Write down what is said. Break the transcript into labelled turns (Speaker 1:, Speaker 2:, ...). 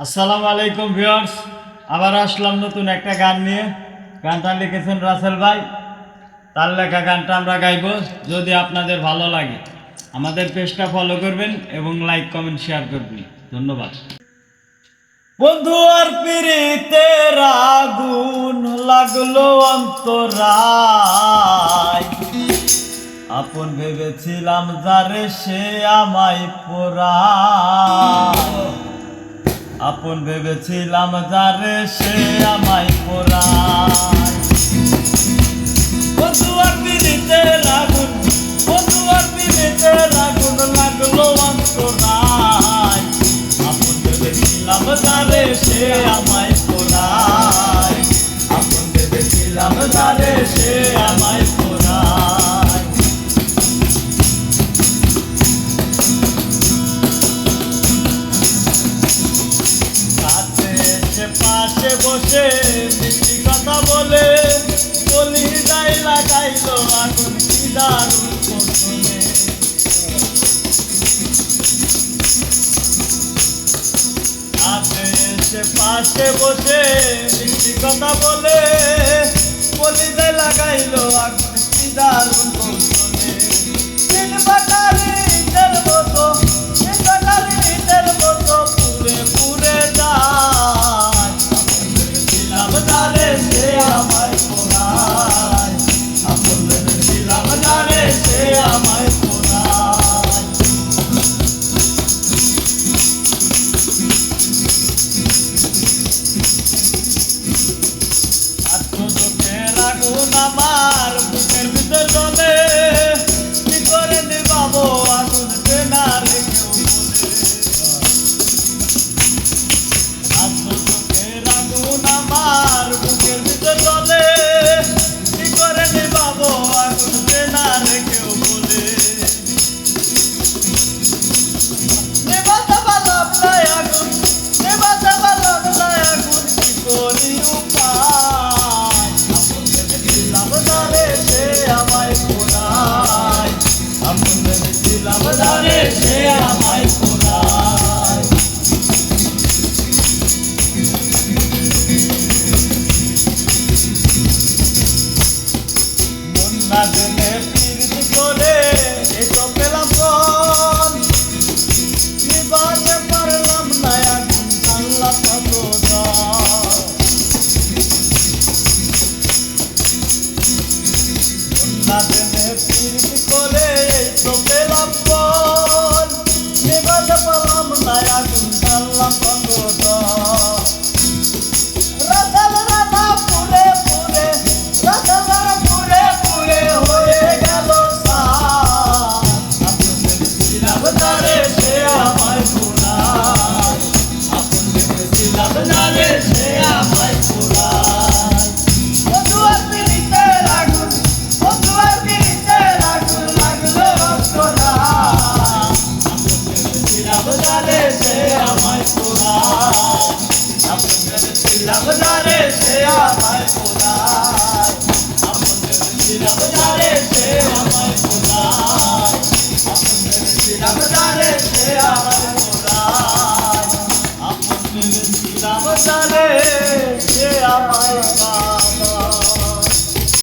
Speaker 1: আসসালামু আলাইকুম ভিউয়ার্স, আবার আসলাম নতুন একটা গান নিয়ে। গানটা লিখেছেন রাসেল ভাই। তার লেখা গানটা আমরা গাইব। যদি আপনাদের ভালো লাগে আমাদের পেজটা ফলো করবেন এবং লাইক কমেন্ট শেয়ার করবেন। ধন্যবাদ। বন্ধু আর পিরিতের আগুন লাগলো অন্তরায়, আপন ভেবেছিলাম যারে সে আমায় পোড়ায়। আপন ভেবেছিলাম যারে সে আমায় পোড়ায়। বন্ধু আর পিরিতের আগুন, বন্ধু আর পিরিতের আগুন লাগলো অন্তরায়, আপন ভেবেছিলাম যারে সে আমায় পোড়ায়। আপন ভেবেছিলাম যারে সে আমায় পোড়ায়। পাশে বসে মিষ্টি কথা বলে বলি যাই লাগাইলো আগুন কি দারুণ কৌশলে। কাছে এসে পাশে বসে মিষ্টি কথা বলে বলি যাই লাগাইলো আগুন কি দারুণ কৌশলে। তিন বাটারি ইটের মতো, তিন বাটারি ইটের মতো পুরে পুরে যায়। যারে সে আমায় পোড়ায়, আপন ভেবেছিলাম যারে সে আমায় পোড়ায়। চোখের আগুন আমার বুকের ভিতর জ্বলে, কি করে নিবাবো আগুন না রে কেউ বলে। চোখের আগুন আমার বুকের ভিতর জ্বলে, কি করে নিবাবো আগুন না রে কেউ বলে। নেবাতে পারলাম না আগুন, নেবাতে পারলাম না আগুন, কি করি উপায়। আপন ভেবেছিলাম যারে সে আমায় পোড়ায়, আপন ভেবেছিলাম যারে সে আমায় পোড়ায়। না জেনে পিরিত করে এসব পেলাম ফল, নিবাতে পারলাম না আগুন জানলা কত জল। না জেনে পিরিত করে এসব পেলাম ফল, নিবাতে পারলাম না আগুন জানলা কত জল। রাতাল রাতা পুরে পুরে, রাতাল রাতা পুরে পুরে হয়ে গেল সাত। আপন ভেবেছিলাম যারে সে আমায় পোড়ায়, আপন ভেবেছিলাম যারে সে আমায় পোড়ায়। বন্ধু আর পিরিতের আগুন, বন্ধু আর পিরিতের আগুন লাগলো অন্তরায়, আপন ভেবেছিলাম যারে সে আমায় পোড়ায়। আপন ভেবেছিলাম যারে সে আমায় পোড়ায়, আপন ভেবেছিলাম যারে সে আমায় পোড়ায়, আপন ভেবেছিলাম যারে সে আমায় পোড়ায়, আপন ভেবেছিলাম যারে সে আমায়